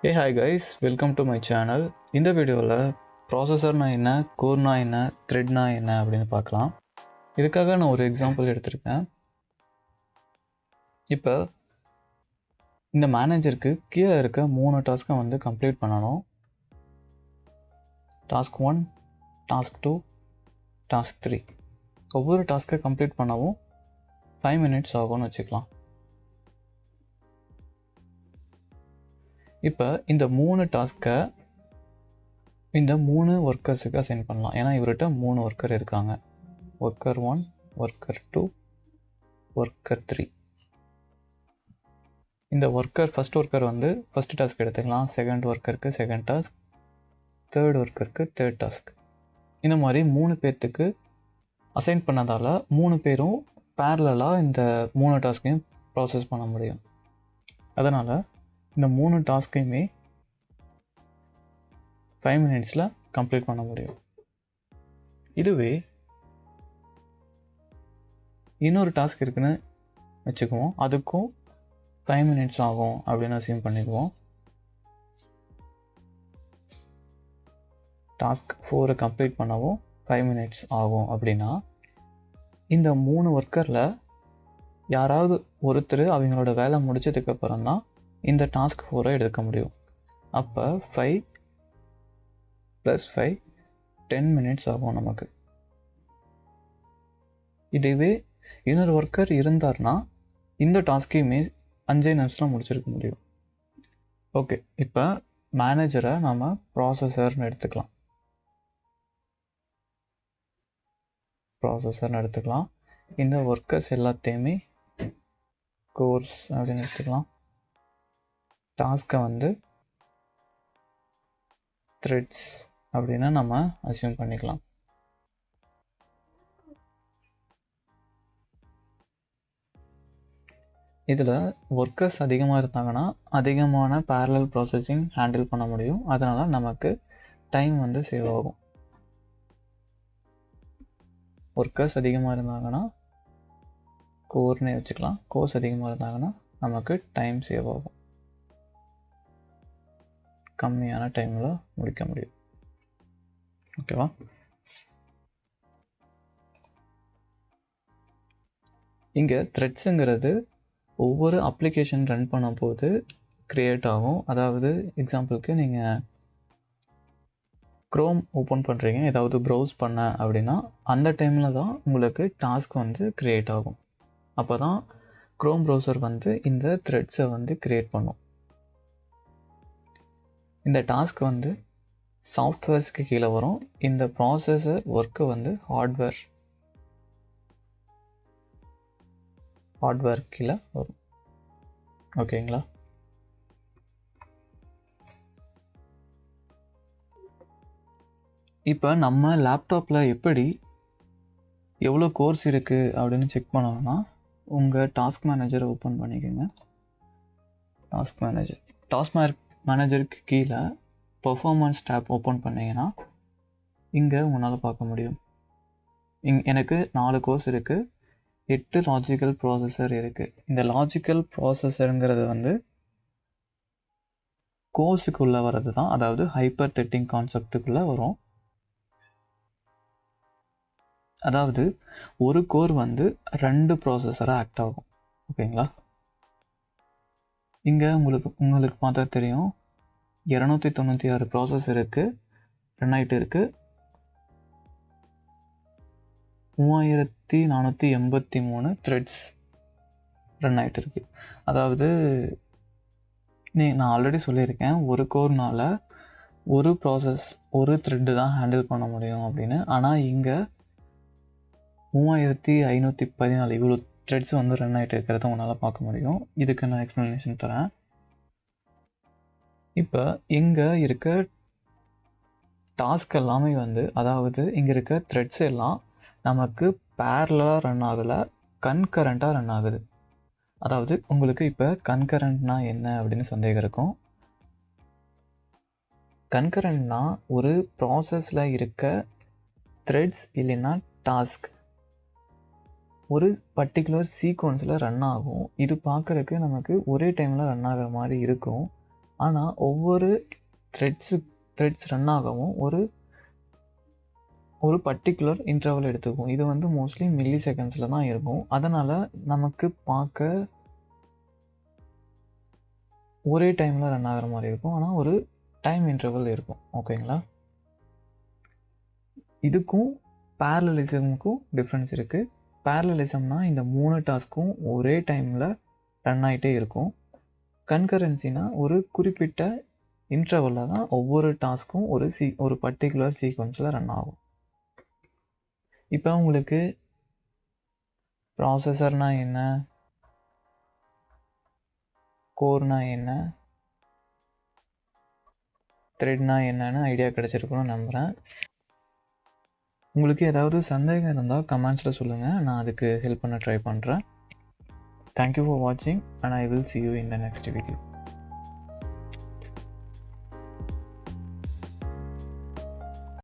Hey hi guys, welcome to my channel. இந்த வீடியோவில் ப்ராசஸர்னா என்ன, கோர்னா என்ன, த்ரெட்னா என்ன அப்படின்னு பார்க்கலாம். இதுக்காக நான் ஒரு எக்ஸாம்பிள் எடுத்திருக்கேன். இப்போ இந்த மேனேஜருக்கு கீழே இருக்க 3 டாஸ்க்கை வந்து கம்ப்ளீட் பண்ணணும். Task 1, task 2, task 3. ஒவ்வொரு டாஸ்க்கை கம்ப்ளீட் பண்ணவும் 5 மினிட்ஸ் ஆகும்னு வச்சுக்கலாம். இப்போ இந்த 3 டாஸ்க்கை இந்த 3 ஒர்க்கர்ஸுக்கு அசைன் பண்ணலாம். ஏன்னா இவர்கிட்ட 3 ஒர்க்கர் இருக்காங்க. Worker 1, worker 2, worker 3. இந்த ஃபர்ஸ்ட் ஒர்க்கர் வந்து ஃபர்ஸ்ட் டாஸ்க் எடுத்துக்கலாம், செகண்ட் ஒர்க்கருக்கு செகண்ட் டாஸ்க், தேர்ட் ஒர்க்கருக்கு தேர்ட் டாஸ்க். இந்த மாதிரி 3 பேர்த்துக்கு அசைன் பண்ணதால் 3 பேரும் பேரலாக இந்த 3 டாஸ்க்கையும் ப்ராசஸ் பண்ண முடியும். அதனால் இந்த 3 டாஸ்க்கையுமே 5 மினிட்ஸில் கம்ப்ளீட் பண்ண முடியும். இதுவே இன்னொரு டாஸ்க் இருக்குன்னு வச்சுக்குவோம், அதுக்கும் 5 மினிட்ஸ் ஆகும் அப்படின்னு அசியூம் பண்ணிக்குவோம். டாஸ்க் 4 கம்ப்ளீட் பண்ணவும் 5 மினிட்ஸ் ஆகும். அப்படின்னா இந்த 3 ஒர்க்கரில் யாராவது ஒருத்தர் அவங்களோட வேலை முடிச்சதுக்கப்புறம் தான் இந்த டாஸ்க் 4 எடுக்க முடியும். அப்போ 5 + 5 10 மினிட்ஸ் ஆகும் நமக்கு. இதுவே இன்னொரு ஒர்க்கர் இருந்தார்னா இந்த டாஸ்க்கையுமே 5 நிமிஷத்தில் முடிச்சிருக்க முடியும். ஓகே, இப்போ மேனேஜரை நாம் ப்ராசஸர்னு எடுத்துக்கலாம். இந்த ஒர்க்கர்ஸ் எல்லாத்தையுமே கோர்ஸ் அப்படின்னு எடுத்துக்கலாம். டாஸ்க்கை வந்து த்ரெட்ஸ் அப்படின்னு நம்ம அசியூம் பண்ணிக்கலாம். இதில் ஒர்க்கர்ஸ் அதிகமாக இருந்தாங்கன்னா அதிகமான பேரலல் ப்ராசஸிங் ஹேண்டில் பண்ண முடியும். அதனால் நமக்கு டைம் வந்து சேவ் ஆகும். ஒர்க்கர்ஸ் அதிகமாக இருந்தாங்கன்னா கோர்னே வச்சுக்கலாம். கோர்ஸ் அதிகமாக இருந்தாங்கன்னா நமக்கு டைம் சேவ் ஆகும். கம்மியான டைமில் முடிக்க முடியும். ஓகேவா? இங்கே த்ரெட்ஸுங்கிறது ஒவ்வொரு அப்ளிகேஷன் ரன் பண்ணும்போது க்ரியேட் ஆகும். அதாவது எக்ஸாம்பிளுக்கு நீங்கள் க்ரோம் ஓப்பன் பண்ணுறீங்க, ஏதாவது ப்ரௌஸ் பண்ண அப்படின்னா அந்த டைமில் தான் உங்களுக்கு டாஸ்க் வந்து க்ரியேட் ஆகும். அப்போ தான் க்ரோம் ப்ரௌசர் வந்து இந்த த்ரெட்ஸை வந்து க்ரியேட் பண்ணும். இந்த டாஸ்க் வந்து சாஃப்ட்வேர்ஸ்க்கு கீழே வரும். இந்த ப்ராசஸர் ஒர்க்கு வந்து ஹார்ட்வேர் கீழே வரும். ஓகேங்களா? இப்போ நம்ம லேப்டாப்பில் எப்படி எவ்வளோ கோர்ஸ் இருக்குது அப்படின்னு செக் பண்ணணும்னா உங்கள் டாஸ்க் மேனேஜரை ஓப்பன் பண்ணிக்கோங்க. டாஸ்க் மேனேஜருக்கு கீழே பெர்ஃபார்மன்ஸ் டேப் ஓப்பன் பண்ணிங்கன்னா இங்கே உங்களால் பார்க்க முடியும். எனக்கு 4 கோர்ஸ் இருக்குது, 8 லாஜிக்கல் ப்ராசஸர் இருக்குது. இந்த லாஜிக்கல் ப்ராசஸருங்கிறது வந்து கோர்ஸுக்குள்ளே வர்றது தான், அதாவது ஹைப்பர் த்ரெட்டிங் கான்செப்டுக்குள்ளே வரும். அதாவது ஒரு கோர் வந்து 2 ப்ராசஸராக ஆக்ட் ஆகும். ஓகேங்களா? இங்கே உங்களுக்கு பார்த்தா தெரியும், 296 ப்ராசஸருக்கு ரன் ஆகிட்டு இருக்குது. 3483 த்ரெட்ஸ் ரன் ஆகிட்டு இருக்கு. அதாவது நான் ஆல்ரெடி சொல்லியிருக்கேன், ஒரு கோர்னால் ஒரு த்ரெட்டு தான் ஹேண்டில் பண்ண முடியும் அப்படின்னு. ஆனால் இங்கே 3514 இவ்வளோ த்ரெட்ஸ் வந்து ரன் ஆகிட்டு இருக்கிறத உங்களால் பார்க்க முடியும். இதுக்கு நான் எக்ஸ்ப்ளனேஷன் தரேன். இப்போ இங்கே இருக்க டாஸ்க் எல்லாமே வந்து, அதாவது இங்கே இருக்க த்ரெட்ஸ் எல்லாம் நமக்கு பேரலாக ரன் ஆகலை, கன்கரண்ட்டாக ரன் ஆகுது. அதாவது உங்களுக்கு இப்போ கன்கரண்ட்னா என்ன அப்படின்னு சந்தேகம் இருக்கும். கன்கரண்ட்னா ஒரு ப்ராசஸில் இருக்க த்ரெட்ஸ் இல்லைன்னா டாஸ்க் ஒரு பர்டிகுலர் சீக்வன்ஸில் ரன் ஆகும். இது பார்க்குறதுக்கு நமக்கு ஒரே டைமில் ரன் ஆகிற மாதிரி இருக்கும். ஆனால் ஒவ்வொரு த்ரெட்ஸ் ரன் ஆகவும் ஒரு பர்டிகுலர் இன்டர்வல் எடுத்துக்கும். இது வந்து மோஸ்ட்லி மில்லி செகண்ட்ஸில் தான் இருக்கும். அதனால் நமக்கு பார்க்க ஒரே டைமில் ரன் ஆகிற மாதிரி இருக்கும். ஆனால் ஒரு டைம் இன்டர்வல் இருக்கும். ஓகேங்களா? இதுக்கும் பேரலலிசமுக்கும் டிஃப்ரென்ஸ் இருக்குது. பேரலலிசம்னா இந்த 3 டாஸ்க்கும் ஒரே டைமில் ரன் ஆகிட்டே இருக்கும். கன்கரன்சினா ஒரு குறிப்பிட்ட இன்டர்வலில் தான் ஒவ்வொரு டாஸ்க்கும் ஒரு பர்டிகுலர் சீக்வன்ஸில் ரன் ஆகும். இப்போ உங்களுக்கு ப்ராசஸர்னா என்ன, கோர்னா என்ன, த்ரெட்னா என்னன்னு ஐடியா கிடச்சிருக்குன்னு நம்புகிறேன். உங்களுக்கு ஏதாவது சந்தேகம் இருந்தால் கமெண்ட்ஸில் சொல்லுங்கள். நான் அதுக்கு ஹெல்ப் பண்ண ட்ரை பண்ணுறேன். Thank you for watching and I will see you in the next video.